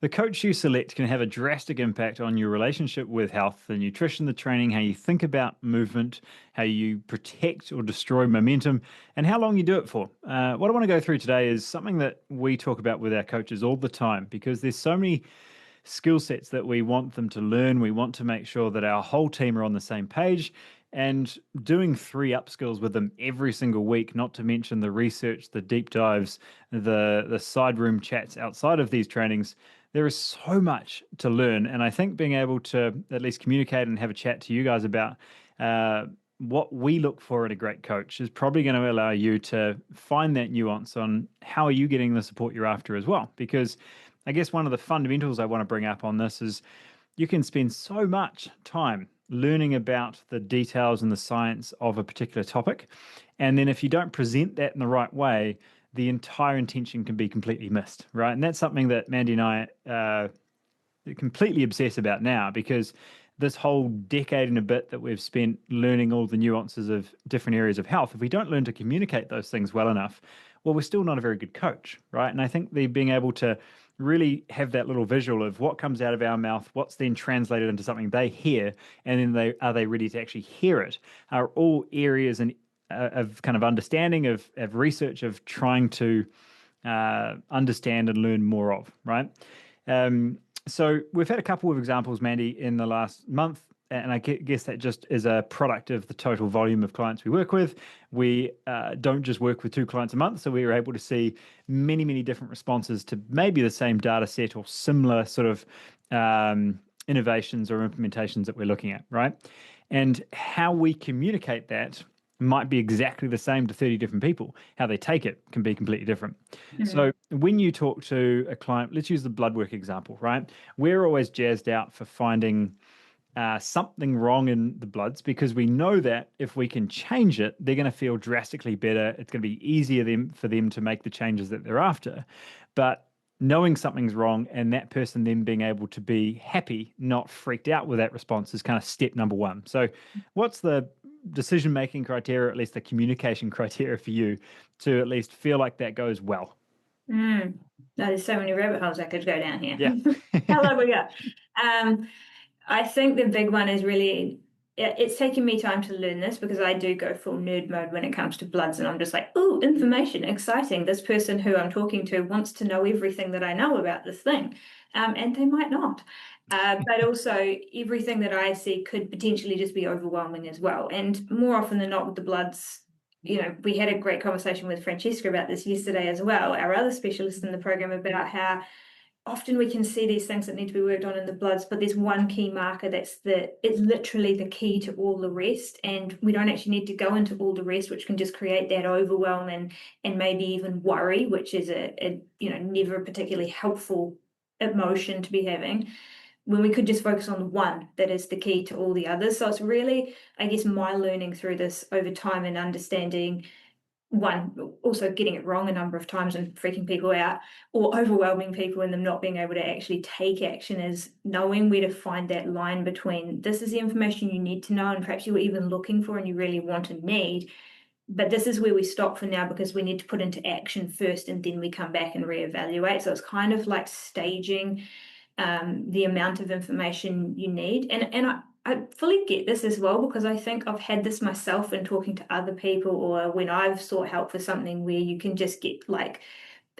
The coach you select can have a drastic impact on your relationship with health, the nutrition, the training, how you think about movement, how you protect or destroy momentum, and how long you do it for. What I want to go through today is something that we talk about with our coaches all the time because there's so many skill sets that we want them to learn. We want to make sure that our whole team are on the same page. And doing 3 upskills with them every single week, not to mention the research, the deep dives, the side room chats outside of these trainings, there is so much to learn. And I think being able to at least communicate and have a chat to you guys about what we look for in a great coach is probably going to allow you to find that nuance on how are you getting the support you're after as well. Because I guess one of the fundamentals I want to bring up on this is you can spend so much time learning about the details and the science of a particular topic. And then if you don't present that in the right way, the entire intention can be completely missed, right? And that's something that Mandy and I completely obsess about now because this whole decade and a bit that we've spent learning all the nuances of different areas of health, if we don't learn to communicate those things well enough, well, we're still not a very good coach, right? And I think the being able to really have that little visual of what comes out of our mouth, what's then translated into something they hear, and then they ready to actually hear it, are all areas and of kind of understanding of research of trying to understand and learn more of, right? So we've had a couple of examples, Mandy, in the last month, and I guess that just is a product of the total volume of clients we work with. We don't just work with 2 clients a month, so we were able to see many, many different responses to maybe the same data set or similar sort of innovations or implementations that we're looking at, right? And how we communicate that might be exactly the same to 30 different people. How they take it can be completely different. So when you talk to a client, let's use the blood work example, right? We're always jazzed out for finding something wrong in the bloods because we know that if we can change it, they're going to feel drastically better. It's going to be easier for them to make the changes that they're after. But knowing something's wrong and that person then being able to be happy, not freaked out with that response is kind of step number one. So what's the decision-making criteria, or at least the communication criteria for you to at least feel like that goes well? Mm, there's so many rabbit holes I could go down here. Yeah. How long we got? I think the big one is really, it's taken me time to learn this because I do go full nerd mode when it comes to bloods, and I'm just like, oh, information, exciting. This person who I'm talking to wants to know everything that I know about this thing, and they might not. But also, everything that I see could potentially just be overwhelming as well. And more often than not, with the bloods, we had a great conversation with Francesca about this yesterday as well, our other specialist in the program, about how often we can see these things that need to be worked on in the bloods, but there's one key marker it's literally the key to all the rest. And we don't actually need to go into all the rest, which can just create that overwhelm and maybe even worry, which is a never a particularly helpful emotion to be having, when we could just focus on the one that is the key to all the others. So it's really, I guess, my learning through this over time and understanding, one, also getting it wrong a number of times and freaking people out or overwhelming people and them not being able to actually take action, is knowing where to find that line between this is the information you need to know and perhaps you were even looking for and you really want and need, but this is where we stop for now because we need to put into action first and then we come back and reevaluate. So it's kind of like staging the amount of information you need. And I fully get this as well because I think I've had this myself in talking to other people or when I've sought help for something where you can just get like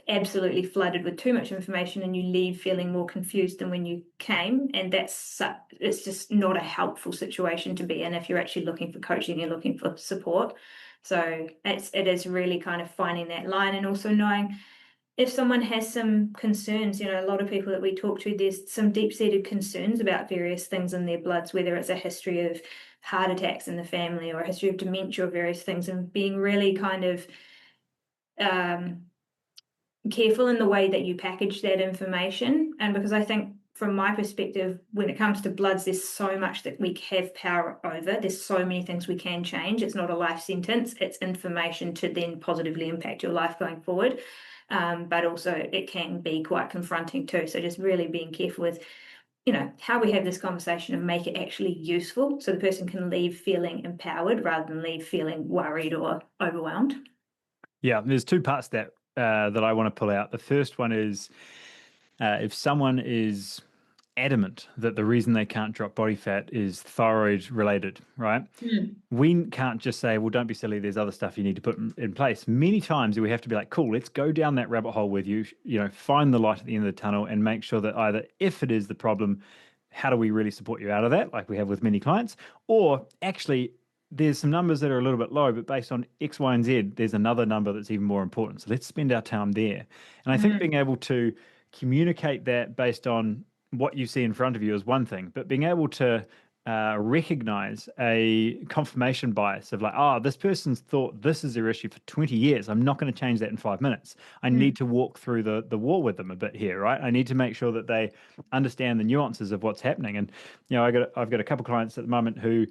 absolutely flooded with too much information and you leave feeling more confused than when you came. And it's just not a helpful situation to be in if you're actually looking for coaching, you're looking for support. So it is really kind of finding that line and also knowing if someone has some concerns. A lot of people that we talk to, there's some deep-seated concerns about various things in their bloods, whether it's a history of heart attacks in the family or a history of dementia or various things, and being really kind of careful in the way that you package that information. And because I think from my perspective, when it comes to bloods, there's so much that we have power over. There's so many things we can change. It's not a life sentence. It's information to then positively impact your life going forward. But also it can be quite confronting too. So just really being careful with, how we have this conversation and make it actually useful so the person can leave feeling empowered rather than leave feeling worried or overwhelmed. Yeah, there's 2 parts that I want to pull out. The first one is If someone is adamant that the reason they can't drop body fat is thyroid related, right? Mm. We can't just say, well, don't be silly. There's other stuff you need to put in place. Many times we have to be like, cool, let's go down that rabbit hole with you, find the light at the end of the tunnel and make sure that either if it is the problem, how do we really support you out of that, like we have with many clients, or actually there's some numbers that are a little bit low, but based on X, Y, and Z, there's another number that's even more important. So let's spend our time there. And I think Mm. being able to communicate that based on what you see in front of you is one thing, but being able to recognize a confirmation bias of like, oh, this person's thought this is their issue for 20 years. I'm not going to change that in 5 minutes. I need Mm. to walk through the wall with them a bit here, right? I need to make sure that they understand the nuances of what's happening. And I've got a couple clients at the moment who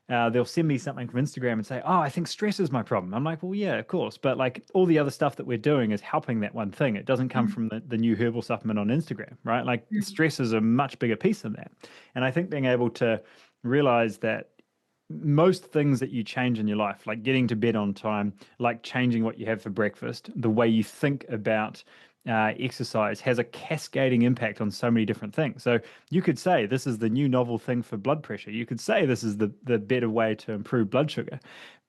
they'll send me something from Instagram and say, "Oh, I think stress is my problem." I'm like, "Well, yeah, of course, but like all the other stuff that we're doing is helping that one thing. It doesn't come Mm. from the new herbal supplement on Instagram, right? Like stress is a much bigger piece than that." And I think being able to realize that most things that you change in your life, like getting to bed on time, like changing what you have for breakfast, the way you think about exercise has a cascading impact on so many different things. So you could say this is the new novel thing for blood pressure. You could say this is the better way to improve blood sugar,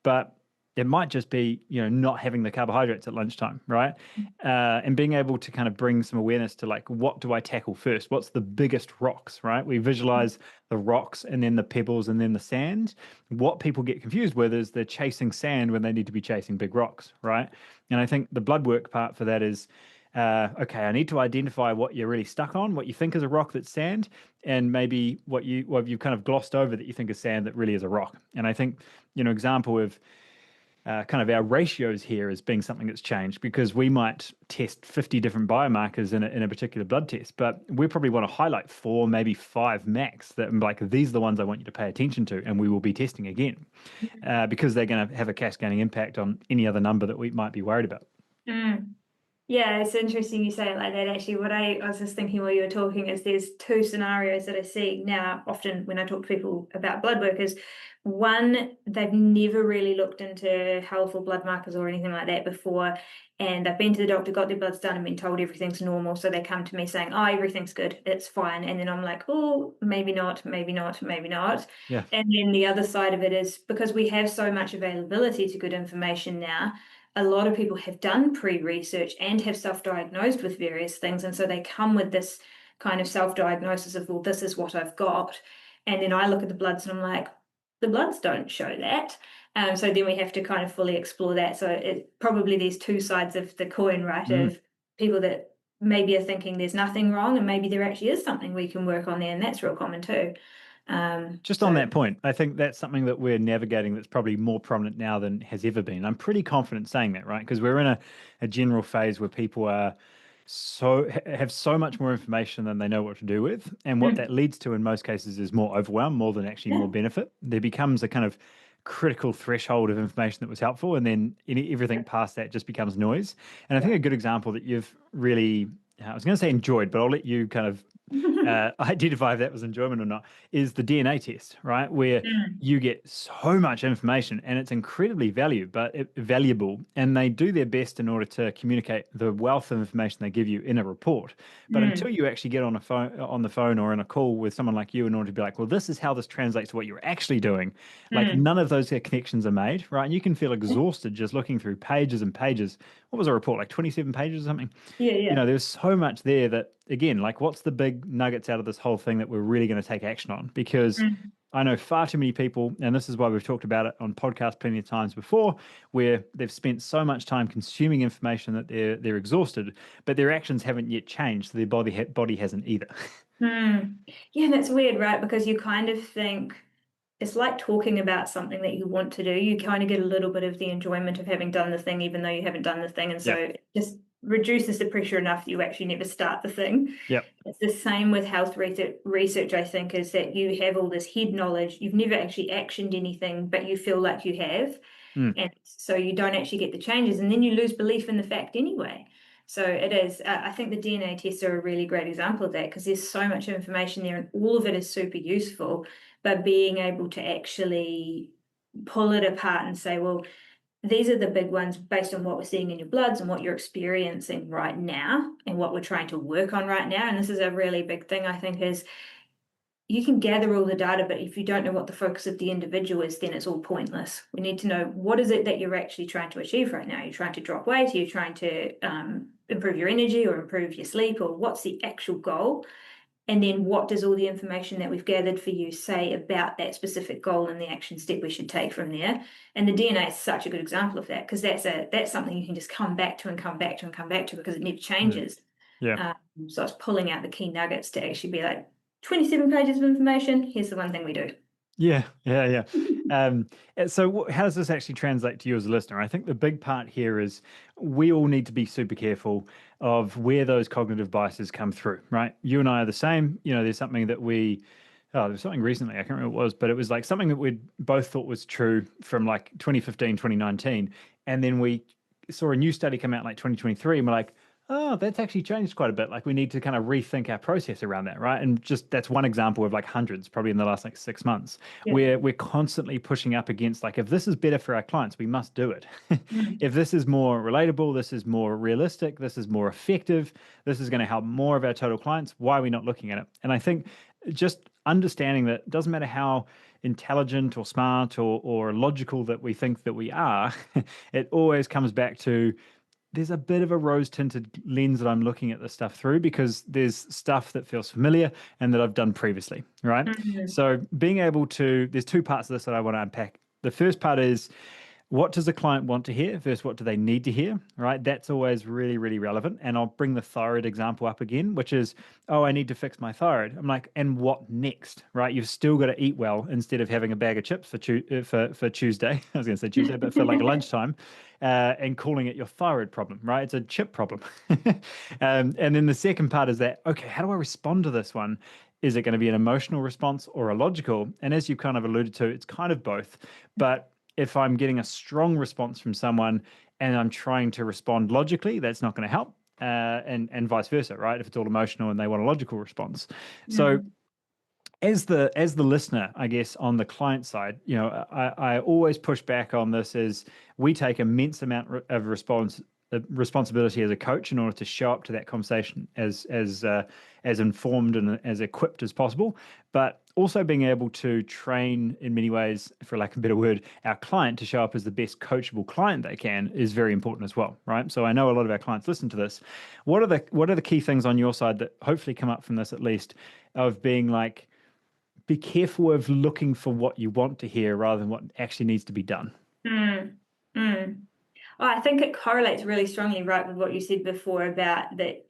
but it might just be, not having the carbohydrates at lunchtime, right? And being able to kind of bring some awareness to like, what do I tackle first? What's the biggest rocks, right? We visualize the rocks and then the pebbles and then the sand. What people get confused with is they're chasing sand when they need to be chasing big rocks, right? And I think the blood work part for that is, okay, I need to identify what you're really stuck on, what you think is a rock that's sand, and maybe what you've kind of glossed over that you think is sand that really is a rock. And I think, example of kind of our ratios here as being something that's changed because we might test 50 different biomarkers in a particular blood test, but we probably want to highlight four, maybe five max that like these are the ones I want you to pay attention to, and we will be testing again because they're going to have a cascading impact on any other number that we might be worried about. Mm. Yeah, it's interesting you say it like that. Actually, what I was just thinking while you were talking is there's two scenarios that I see now often when I talk to people about blood work is one, they've never really looked into health or blood markers or anything like that before. And they've been to the doctor, got their bloods done, and been told everything's normal. So they come to me saying, oh, everything's good, it's fine. And then I'm like, oh, maybe not, maybe not, maybe not. Yeah. And then the other side of it is because we have so much availability to good information now, a lot of people have done pre-research and have self-diagnosed with various things. And so they come with this kind of self-diagnosis of, well, this is what I've got. And then I look at the bloods and I'm like, the bloods don't show that. So then we have to kind of fully explore that. So it probably these two sides of the coin, right? Mm. Of people that maybe are thinking there's nothing wrong and maybe there actually is something we can work on there. And that's real common too. Just on So that point, I think that's something that we're navigating that's probably more prominent now than has ever been. I'm pretty confident saying that, right? Because we're in a general phase where people are have so much more information than they know what to do with. And what that leads to in most cases is more overwhelm, more than actually more benefit. There becomes a kind of critical threshold of information that was helpful, and then everything past that just becomes noise. And I think a good example that you've really, I was going to say enjoyed, but I'll let you kind of identify if that was enjoyment or not, is the DNA test, right? Where you get so much information and it's incredibly valuable, and they do their best in order to communicate the wealth of information they give you in a report. But until you actually get on the phone or in a call with someone like you in order to be like, well, this is how this translates to what you're actually doing, like none of those connections are made, right? And you can feel exhausted just looking through pages and pages. What was a report, like 27 pages or something? Yeah, yeah. There's so much there that, again, like what's the big nuggets out of this whole thing that we're really going to take action on? Because I know far too many people, and this is why we've talked about it on podcasts plenty of times before, where they've spent so much time consuming information that they're exhausted, but their actions haven't yet changed. So their body hasn't either. Yeah, that's weird, right? Because you kind of think it's like talking about something that you want to do. You kind of get a little bit of the enjoyment of having done the thing, even though you haven't done the thing. And so Yeah. it just reduces the pressure enough that you actually never start the thing. Yep. It's the same with health research, I think, is that you have all this head knowledge. You've never actually actioned anything, but you feel like you have. Mm. And so you don't actually get the changes. And then you lose belief in the fact anyway. So it is, I think the DNA tests are a really great example of that because there's so much information there and all of it is super useful. But being able to actually pull it apart and say, well, these are the big ones based on what we're seeing in your bloods and what you're experiencing right now and what we're trying to work on right now. And this is a really big thing, I think, is you can gather all the data, but if you don't know what the focus of the individual is, then it's all pointless. We need to know what is it that you're actually trying to achieve right now. You're trying to drop weight, you're trying to improve your energy or improve your sleep, or what's the actual goal? And then what does all the information that we've gathered for you say about that specific goal and the action step we should take from there? And the DNA is such a good example of that, because that's something you can just come back to and come back to and come back to because it never Mm. changes. Yeah. So it's pulling out the key nuggets to actually be like 27 pages of information. Here's the one thing we do. Yeah, yeah, yeah. And so how does this actually translate to you as a listener? I think the big part here is we all need to be super careful of where those cognitive biases come through, right? You and I are the same. There's something that there's something recently, I can't remember what it was, but it was like something that we both thought was true from like 2015, 2019. And then we saw a new study come out like 2023, and we're like, oh, that's actually changed quite a bit. Like we need to kind of rethink our process around that, right? And just that's one example of like hundreds, probably in the last like 6 months, Yeah. where we're constantly pushing up against like if this is better for our clients, we must do it. Mm. If this is more relatable, this is more realistic, this is more effective, this is going to help more of our total clients, why are we not looking at it? And I think just understanding that it doesn't matter how intelligent or smart or logical that we think that we are, it always comes back to there's a bit of a rose tinted lens that I'm looking at this stuff through because there's stuff that feels familiar and that I've done previously, right? Mm. So being able to, there's two parts of this that I want to unpack. The first part is what does the client want to hear versus what do they need to hear, right? That's always really, really relevant. And I'll bring the thyroid example up again, which is, oh, I need to fix my thyroid. I'm like, and what next, right? You've still got to eat well instead of having a bag of chips for Tuesday. I was going to say Tuesday, but for like lunchtime, and calling it your thyroid problem, right? It's a chip problem. And then the second part is that, okay, how do I respond to this one? Is it going to be an emotional response or a logical? And as you kind of alluded to, it's kind of both. But if I'm getting a strong response from someone and I'm trying to respond logically, that's not going to help. And vice versa, right? If it's all emotional and they want a logical response. So Mm. as the listener, I guess on the client side, I always push back on this as we take immense amount of responsibility as a coach in order to show up to that conversation as informed and as equipped as possible, but also being able to train in many ways, for lack of a better word, our client to show up as the best coachable client they can is very important as well, right? So I know a lot of our clients listen to this. What are the key things on your side that hopefully come up from this at least of being like be careful of looking for what you want to hear rather than what actually needs to be done. Mm. Mm. Well, I think it correlates really strongly, right, with what you said before about that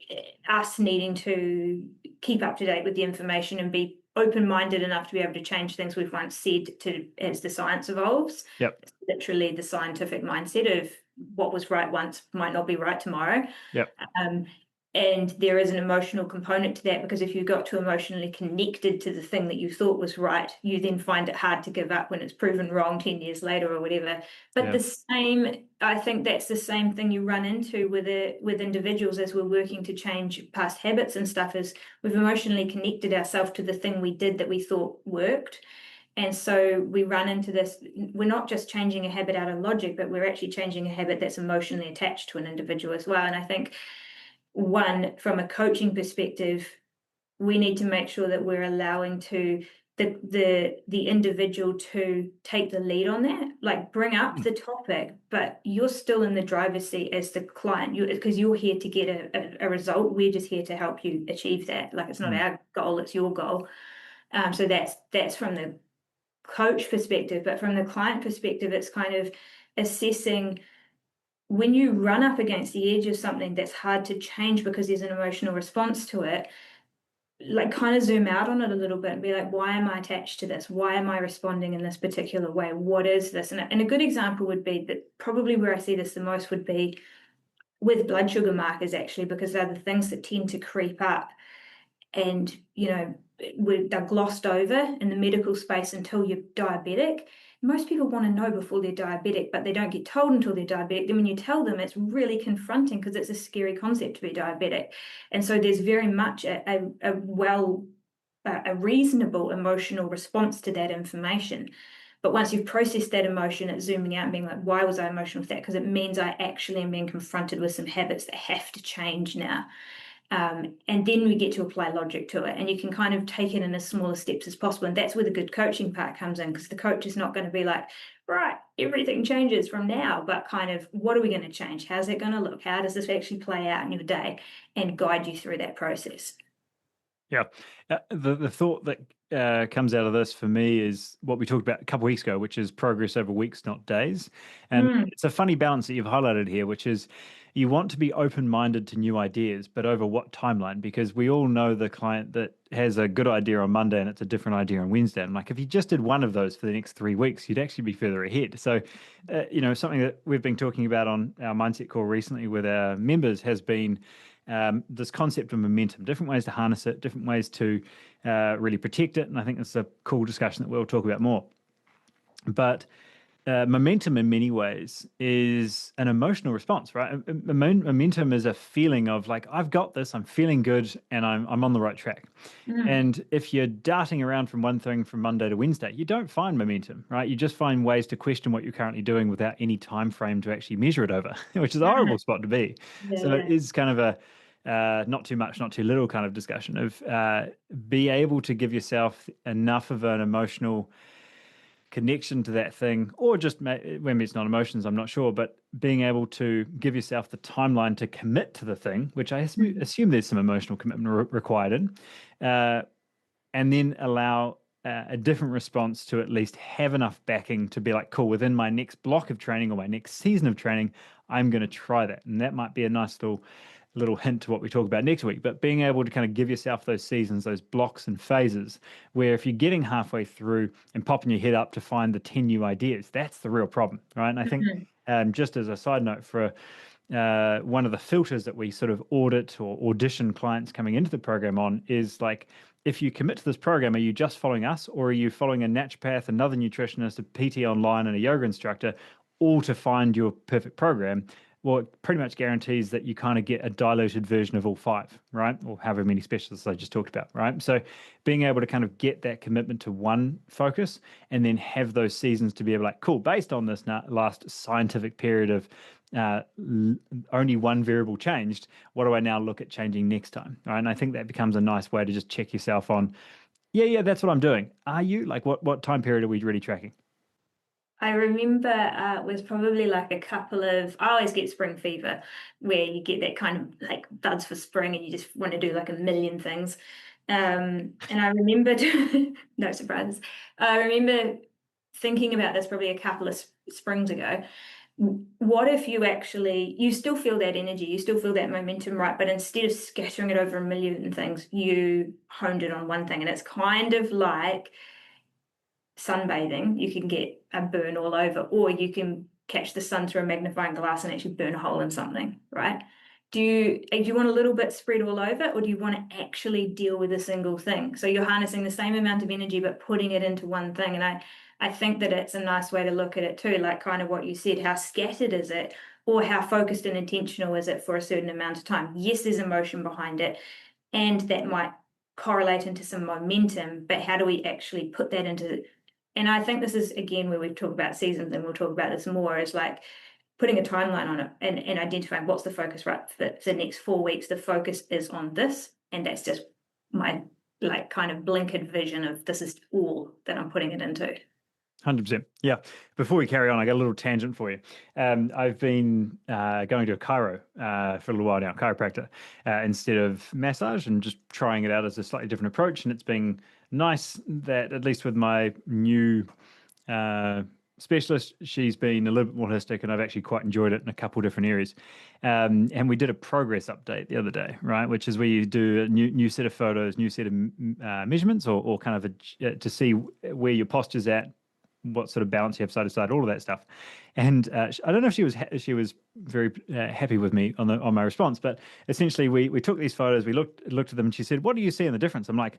us needing to keep up to date with the information and be open-minded enough to be able to change things we've once said to as the science evolves. Yep. It's literally the scientific mindset of what was right once might not be right tomorrow. Yep. Um, and there is an emotional component to that because if you got too emotionally connected to the thing that you thought was right, you then find it hard to give up when it's proven wrong 10 years later or whatever. But Yeah. the same, I think that's the same thing you run into with individuals as we're working to change past habits and stuff is we've emotionally connected ourselves to the thing we did that we thought worked. And so we run into this, we're not just changing a habit out of logic, but we're actually changing a habit that's emotionally attached to an individual as well. And I think one, from a coaching perspective, we need to make sure that we're allowing to the individual to take the lead on that, like bring up the topic, but you're still in the driver's seat as the client, because you're here to get a result. We're just here to help you achieve that. Like it's not Mm. our goal, it's your goal. So that's from the coach perspective, but from the client perspective, it's kind of assessing when you run up against the edge of something that's hard to change because there's an emotional response to it, like kind of zoom out on it a little bit and be like, why am I attached to this? Why am I responding in this particular way? What is this? And a good example would be that probably where I see this the most would be with blood sugar markers, actually, because they're the things that tend to creep up and they're glossed over in the medical space until you're diabetic. Most people want to know before they're diabetic, but they don't get told until they're diabetic. Then when you tell them, it's really confronting because it's a scary concept to be diabetic. And so there's very much a reasonable emotional response to that information. But once you've processed that emotion, it's zooming out and being like, why was I emotional with that? Because it means I actually am being confronted with some habits that have to change now. And then we get to apply logic to it. And you can kind of take it in as smaller steps as possible. And that's where the good coaching part comes in, because the coach is not going to be like, right, everything changes from now, but kind of what are we going to change? How's it going to look? How does this actually play out in your day, and guide you through that process? Yeah. The thought that comes out of this for me is what we talked about a couple of weeks ago, which is progress over weeks, not days. And Mm, it's a funny balance that you've highlighted here, which is you want to be open-minded to new ideas, but over what timeline? Because we all know the client that has a good idea on Monday and it's a different idea on Wednesday. And like, if you just did one of those for the next 3 weeks, you'd actually be further ahead. So, something that we've been talking about on our mindset call recently with our members has been this concept of momentum, different ways to harness it, different ways to really protect it. And I think it's a cool discussion that we'll talk about more. But momentum, in many ways, is an emotional response, right? Momentum is a feeling of like, I've got this, I'm feeling good, and I'm on the right track. mm, And if you're darting around from one thing from Monday to Wednesday, you don't find momentum, right? You just find ways to question what you're currently doing without any time frame to actually measure it over, which is a horrible mm. spot to be. Yeah, So it yeah. is kind of a not too much, not too little kind of discussion of be able to give yourself enough of an emotional connection to that thing, or just maybe it's not emotions, I'm not sure, but being able to give yourself the timeline to commit to the thing, which I Mm, assume there's some emotional commitment required in, and then allow a different response to at least have enough backing to be like, cool, within my next block of training or my next season of training, I'm going to try that. And that might be a nice little hint to what we talk about next week, but being able to kind of give yourself those seasons, those blocks and phases where if you're getting halfway through and popping your head up to find the 10 new ideas, that's the real problem, right? And I think mm, just as a side note for one of the filters that we sort of audit or audition clients coming into the program on is like, if you commit to this program, are you just following us, or are you following a naturopath, another nutritionist, a PT online, and a yoga instructor, all to find your perfect program? Well, it pretty much guarantees that you kind of get a diluted version of all five, right? Or however many specialists I just talked about, right? So being able to kind of get that commitment to one focus and then have those seasons to be able like, cool, based on this last scientific period of uh, only one variable changed, what do I now look at changing next time? Right. And I think that becomes a nice way to just check yourself on, yeah, that's what I'm doing. Are you like, what time period are we really tracking? I remember it was probably like a couple of, I always get spring fever, where you get that kind of like buds for spring and you just want to do like a million things. And I remembered, no surprises, I remember thinking about this probably a couple of springs ago. What if you still feel that energy, you still feel that momentum, right? But instead of scattering it over a million things, you honed it on one thing. And it's kind of like sunbathing. You can get a burn all over, or you can catch the sun through a magnifying glass and actually burn a hole in something, right? Do you want a little bit spread all over, or do you want to actually deal with a single thing? So you're harnessing the same amount of energy but putting it into one thing. And I think that it's a nice way to look at it too, like kind of what you said, how scattered is it, or how focused and intentional is it for a certain amount of time? Yes, there's emotion behind it, and that might correlate into some momentum, but how do we actually put that into, and I think this is again where we talk about seasons, and we'll talk about this more, is like putting a timeline on it, and identifying what's the focus, right? For the next 4 weeks, the focus is on this. And that's just my like kind of blinkered vision of this is all that I'm putting it into. 100%. Yeah. Before we carry on, I got a little tangent for you. I've been going to a chiro for a little while now, chiropractor, instead of massage, and just trying it out as a slightly different approach. And it's been nice that, at least with my new uh, specialist, she's been a little bit more holistic, and I've actually quite enjoyed it in a couple different areas. And we did a progress update the other day, right? Which is where you do a new set of photos, new set of measurements, or kind of to see where your posture's at, what sort of balance you have side to side, all of that stuff. And I don't know if she was very happy with me on my response, but essentially we took these photos, we looked at them, and she said, "What do you see in the difference?" I'm like,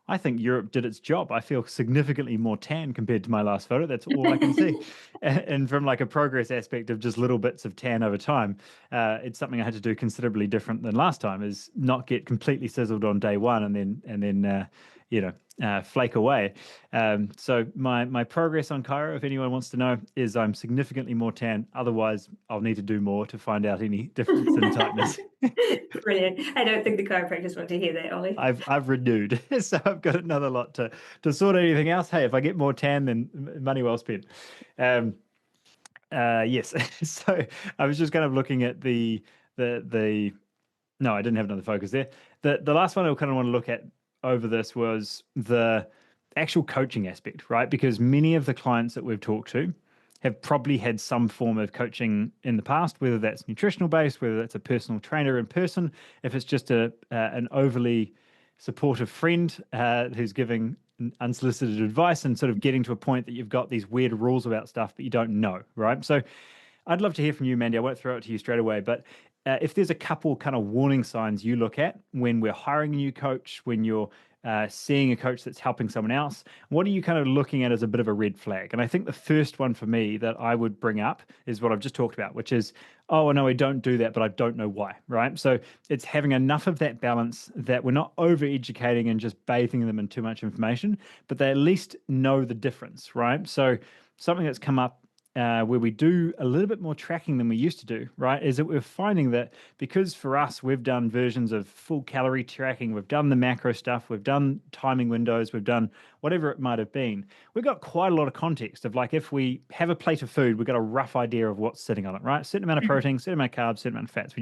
"I think Europe did its job. I feel significantly more tan compared to my last photo. That's all I can see." And from like a progress aspect of just little bits of tan over time, it's something I had to do considerably different than last time. Is not get completely sizzled on day one, and then flake away. So my progress on Cairo, if anyone wants to know, is I'm significantly more tan. Otherwise, I'll need to do more to find out any difference in tightness. Brilliant. I don't think the chiropractors want to hear that, Ollie. I've renewed, so I've got another lot to sort anything else. Hey, if I get more tan, then money well spent. Um, yes. So I was just kind of looking at the. No, I didn't have another focus there. The last one I kind of want to look at over this was the actual coaching aspect, right? Because many of the clients that we've talked to have probably had some form of coaching in the past, whether that's nutritional based, whether that's a personal trainer in person, if it's just an overly supportive friend who's giving unsolicited advice and sort of getting to a point that you've got these weird rules about stuff, but you don't know, right? So I'd love to hear from you, Mandy. I won't throw it to you straight away, but if there's a couple kind of warning signs you look at when we're hiring a new coach, when you're seeing a coach that's helping someone else, what are you kind of looking at as a bit of a red flag? And I think the first one for me that I would bring up is what I've just talked about, which is, oh, no, I don't do that, but I don't know why, right? So it's having enough of that balance that we're not over educating and just bathing them in too much information, but they at least know the difference, right? So something that's come up where we do a little bit more tracking than we used to do, right? Is that we're finding that because for us, we've done versions of full calorie tracking, we've done the macro stuff, we've done timing windows, we've done whatever it might have been. We've got quite a lot of context of like if we have a plate of food, we've got a rough idea of what's sitting on it, right? Certain amount of protein, certain amount of carbs, certain amount of fats.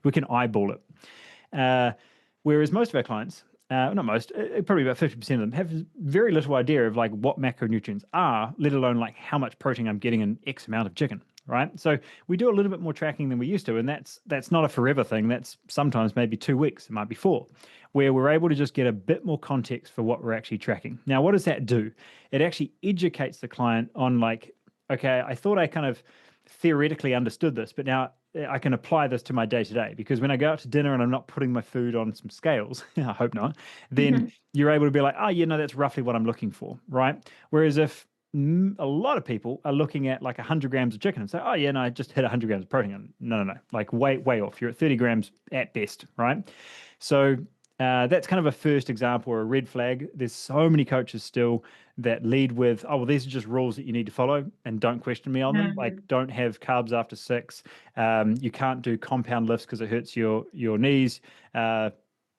We can eyeball it. Whereas most of our clients, not most, probably about 50% of them have very little idea of like what macronutrients are, let alone like how much protein I'm getting in X amount of chicken, right? So we do a little bit more tracking than we used to, and that's not a forever thing. That's sometimes maybe 2 weeks, it might be 4, where we're able to just get a bit more context for what we're actually tracking. Now, what does that do? It actually educates the client on like, okay, I thought I kind of theoretically understood this, but now I can apply this to my day to day because when I go out to dinner and I'm not putting my food on some scales, I hope not, then you're able to be like, oh, that's roughly what I'm looking for, right? Whereas if a lot of people are looking at like 100 grams of chicken and say, oh, no, I just hit 100 grams of protein. No, like way, way off. You're at 30 grams at best, right? So that's kind of a first example or a red flag. There's so many coaches still that lead with, oh, well, these are just rules that you need to follow and don't question me on them. Like, don't have carbs after 6. You can't do compound lifts because it hurts your knees. Don't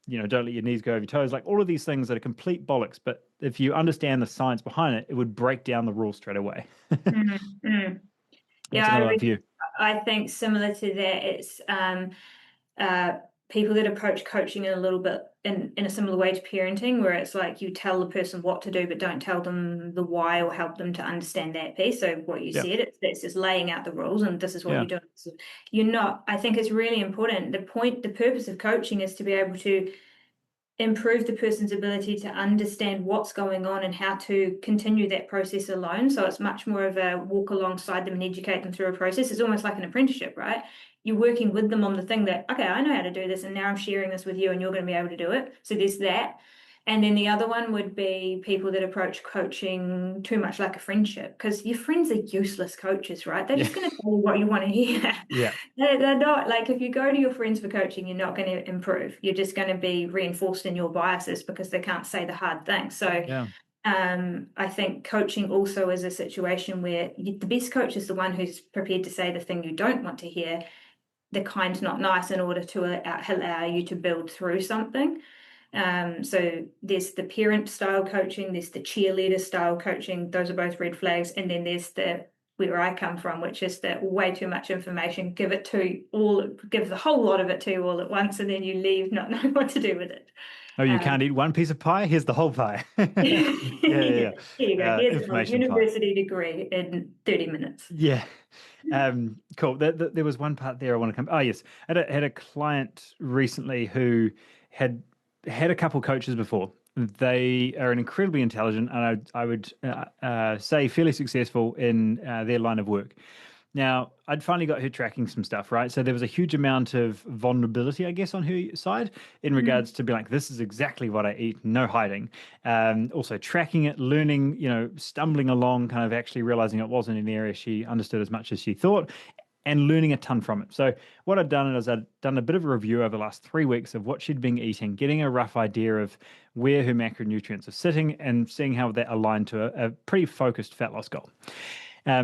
let your knees go over your toes. Like all of these things that are complete bollocks. But if you understand the science behind it, it would break down the rules straight away. What's Yeah, another one for you? I think similar to that, it's people that approach coaching in a little bit in a similar way to parenting, where it's like you tell the person what to do, but don't tell them the why or help them to understand that piece. So what you Yeah. said, it's just laying out the rules and this is what Yeah. you're doing. So you're not, I think it's really important. The purpose of coaching is to be able to improve the person's ability to understand what's going on and how to continue that process alone. So it's much more of a walk alongside them and educate them through a process. It's almost like an apprenticeship, right? You're working with them on the thing that, okay, I know how to do this, and now I'm sharing this with you, and you're going to be able to do it. So there's that. And then the other one would be people that approach coaching too much like a friendship, because your friends are useless coaches, right? They're Yeah. just going to tell you what you want to hear. Yeah. They're not like if you go to your friends for coaching, you're not going to improve. You're just going to be reinforced in your biases because they can't say the hard thing. So Yeah. I think coaching also is a situation where the best coach is the one who's prepared to say the thing you don't want to hear, the kind, not nice, in order to allow you to build through something. So there's the parent style coaching, there's the cheerleader style coaching. Those are both red flags. And then there's the where I come from, which is that way too much information, give the whole lot of it to you all at once, and then you leave not knowing what to do with it. Oh, you Um, can't eat one piece of pie? Here's the whole pie. Yeah. Here you go. Here's a Information pie. university degree in 30 minutes. Yeah. Cool. There was one part there I want to come. Oh, yes. I had a client recently who had had a couple coaches before. They are an incredibly intelligent and I would say fairly successful in their line of work. Now, I'd finally got her tracking some stuff, right? So there was a huge amount of vulnerability, I guess, on her side in regards to be like, this is exactly what I eat, no hiding. Also tracking it, learning, stumbling along, kind of actually realizing it wasn't an area she understood as much as she thought. and learning a ton from it. So what I'd done is I'd done a bit of a review over the last 3 weeks of what she'd been eating, getting a rough idea of where her macronutrients are sitting and seeing how that aligned to a pretty focused fat loss goal.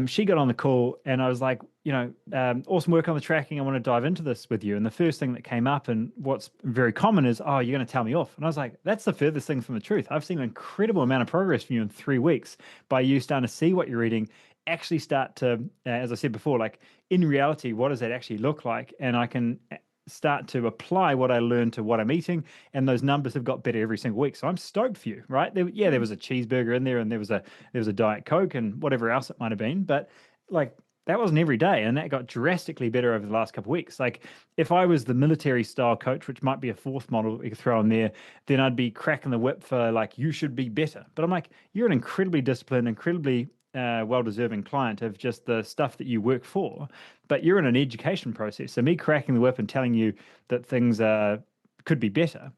She got on the call and I was like, awesome work on the tracking. I want to dive into this with you. And the first thing that came up and what's very common is, oh, you're going to tell me off. And I was like, that's the furthest thing from the truth. I've seen an incredible amount of progress from you in 3 weeks by you starting to see what you're eating, actually start to, as I said before, like in reality, what does that actually look like? And I can start to apply what I learned to what I'm eating, and those numbers have got better every single week. So I'm stoked for you, right? There was a cheeseburger in there, and there was a Diet Coke and whatever else it might have been, but like that wasn't every day, and that got drastically better over the last couple of weeks. Like if I was the military style coach, which might be a fourth model you could throw in there, then I'd be cracking the whip for like you should be better. But I'm like, you're an incredibly disciplined, incredibly well-deserving client of just the stuff that you work for, but you're in an education process. So me cracking the whip and telling you that things could be better,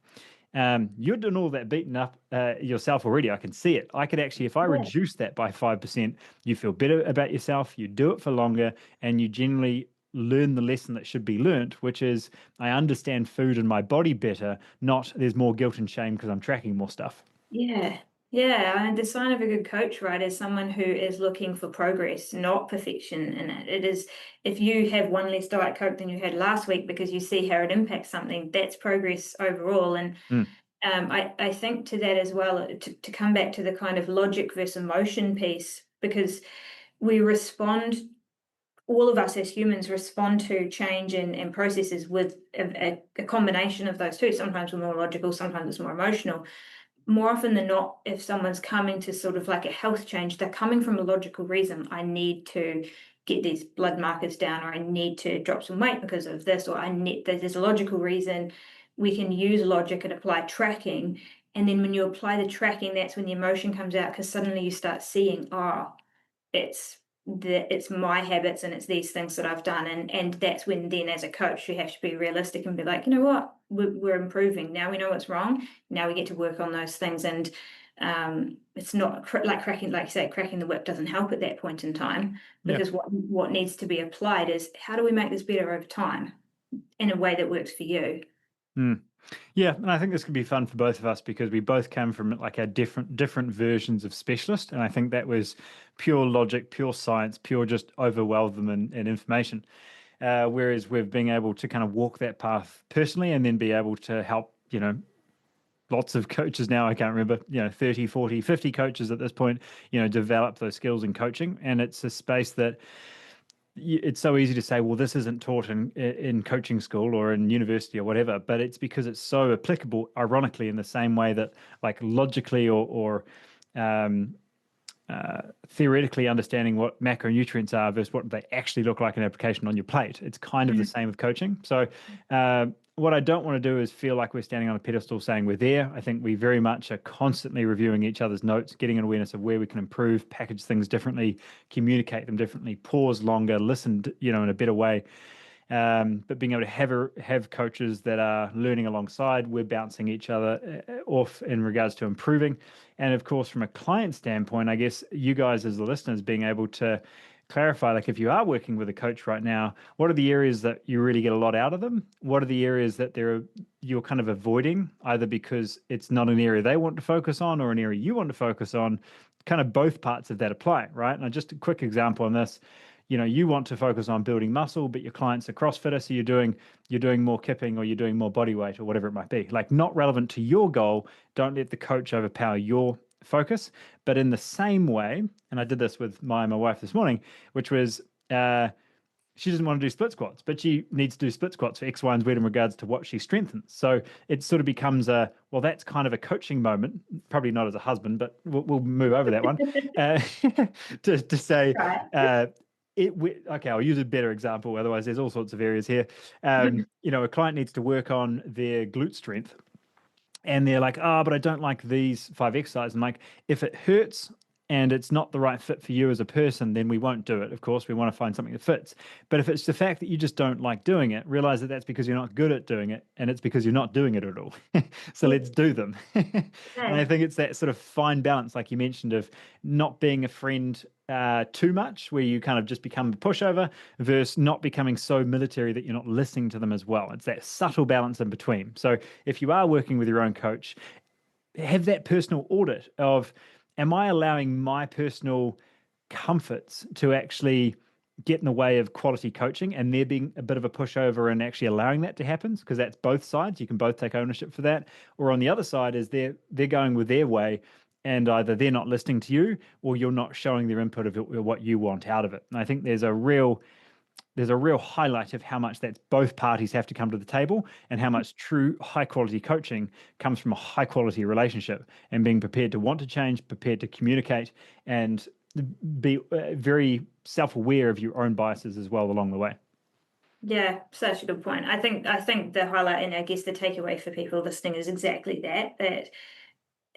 you're doing all that beating up yourself already. I can see it. I could actually, if I Yeah. reduce that by 5%, you feel better about yourself, you do it for longer, and you generally learn the lesson that should be learnt, which is I understand food and my body better, not there's more guilt and shame because I'm tracking more stuff. Yeah. Yeah. And the sign of a good coach, right, is someone who is looking for progress, not perfection in it. It is, if you have one less Diet Coke than you had last week because you see how it impacts something, that's progress overall. And Mm. I think to that as well, to come back to the kind of logic versus emotion piece, because we respond, all of us as humans respond to change and processes with a combination of those two. Sometimes we're more logical, sometimes it's more emotional. More often than not, if someone's coming to sort of like a health change, they're coming from a logical reason. I need to get these blood markers down, or I need to drop some weight because of this, or I need, there's a logical reason. We can use logic and apply tracking. And then when you apply the tracking, that's when the emotion comes out, because suddenly you start seeing, oh, it's my habits and it's these things that I've done, and that's when then as a coach you have to be realistic and be like, you know what, we're improving now, we know what's wrong, now we get to work on those things. And it's not like cracking, like you say, cracking the whip doesn't help at that point in time, Yeah. because what needs to be applied is how do we make this better over time in a way that works for you. Mm. Yeah, and I think this could be fun for both of us because we both come from like our different versions of specialist, and I think that was pure logic, pure science, pure just overwhelm them and information. Whereas we've been able to kind of walk that path personally and then be able to help, lots of coaches now, I can't remember, 30, 40, 50 coaches at this point, develop those skills in coaching. And it's a space that it's so easy to say, well, this isn't taught in coaching school or in university or whatever, but it's because it's so applicable, ironically, in the same way that like logically or um, theoretically understanding what macronutrients are versus what they actually look like in application on your plate. It's kind of the Mm. same with coaching. So, what I don't want to do is feel like we're standing on a pedestal saying we're there. I think we very much are constantly reviewing each other's notes, getting an awareness of where we can improve, package things differently, communicate them differently, pause longer, listen, in a better way. But being able to have coaches that are learning alongside, we're bouncing each other off in regards to improving. And of course, from a client standpoint, I guess you guys as the listeners being able to clarify, like if you are working with a coach right now, what are the areas that you really get a lot out of them? What are the areas that you're kind of avoiding, either because it's not an area they want to focus on or an area you want to focus on? Kind of both parts of that apply, right? And just a quick example on this, you want to focus on building muscle, but your client's a CrossFitter, so you're doing more kipping or you're doing more body weight or whatever it might be. Like not relevant to your goal. Don't let the coach overpower your focus. But in the same way, and I did this with my wife this morning, which was she doesn't want to do split squats, but she needs to do split squats for X, Y, and Z in regards to what she strengthens. So it sort of becomes that's kind of a coaching moment, probably not as a husband, but we'll move over that one uh, to say, Right. okay, I'll use a better example. Otherwise, there's all sorts of areas here. A client needs to work on their glute strength, and they're like, oh, but I don't like these 5 exercises. I'm like, if it hurts and it's not the right fit for you as a person, then we won't do it. Of course, we want to find something that fits. But if it's the fact that you just don't like doing it, realize that that's because you're not good at doing it, and it's because you're not doing it at all. So let's do them. And I Yeah. think it's that sort of fine balance, like you mentioned, of not being a friend too much, where you kind of just become a pushover, versus not becoming so military that you're not listening to them as well. It's that subtle balance in between. So if you are working with your own coach, have that personal audit of, am I allowing my personal comforts to actually get in the way of quality coaching, and there being a bit of a pushover and actually allowing that to happen, because that's both sides. You can both take ownership for that. Or on the other side is they're going with their way, and either they're not listening to you or you're not showing their input of what you want out of it. And I think there's a real highlight of how much that's both parties have to come to the table, and how much true high quality coaching comes from a high quality relationship, and being prepared to want to change, prepared to communicate, and be very self aware of your own biases as well along the way. Yeah, such a good point. I think the highlight and I guess the takeaway for people listening is exactly that, that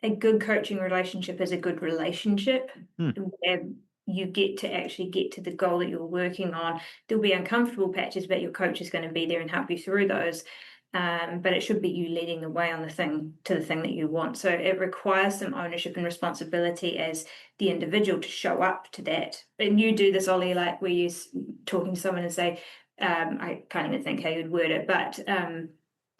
a good coaching relationship is a good relationship Hmm. where you get to actually get to the goal that you're working on. There'll be uncomfortable patches, but your coach is going to be there and help you through those. But it should be you leading the way on the thing to the thing that you want. So it requires some ownership and responsibility as the individual to show up to that. And you do this, Ollie, like where you're talking to someone and say, I can't even think how you'd word it, but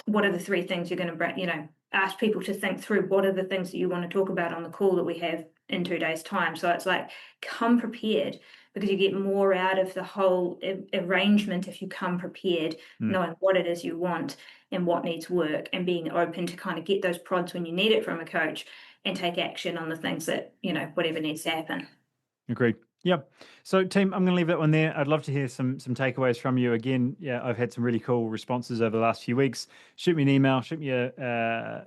what are the three things you're going to bring, ask people to think through what are the things that you want to talk about on the call that we have in 2 days' time. So it's like, come prepared, because you get more out of the whole arrangement if you come prepared, Hmm. knowing what it is you want and what needs work, and being open to kind of get those prods when you need it from a coach and take action on the things that, whatever needs to happen. Agreed. Yep. So, team, I'm going to leave that one there. I'd love to hear some takeaways from you. Again, yeah, I've had some really cool responses over the last few weeks. Shoot me an email, shoot me an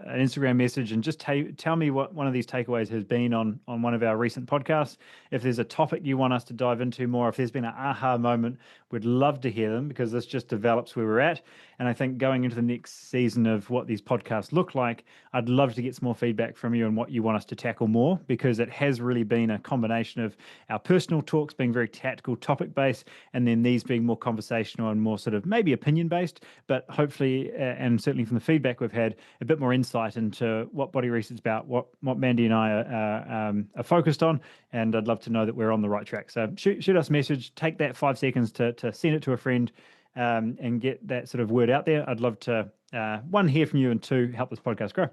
Instagram message, and just tell me what one of these takeaways has been on one of our recent podcasts. If there's a topic you want us to dive into more, if there's been an aha moment, we'd love to hear them, because this just develops where we're at. And I think going into the next season of what these podcasts look like, I'd love to get some more feedback from you on what you want us to tackle more, because it has really been a combination of our personal talks being very tactical, topic based, and then these being more conversational and more sort of maybe opinion based, but hopefully, and certainly from the feedback we've had, a bit more insight into what Body Reset's about, what Mandy and I are focused on. And I'd love to know that we're on the right track. So shoot us a message, take that 5 seconds to send it to a friend, and get that sort of word out there. I'd love to, one, hear from you, and two, help this podcast grow.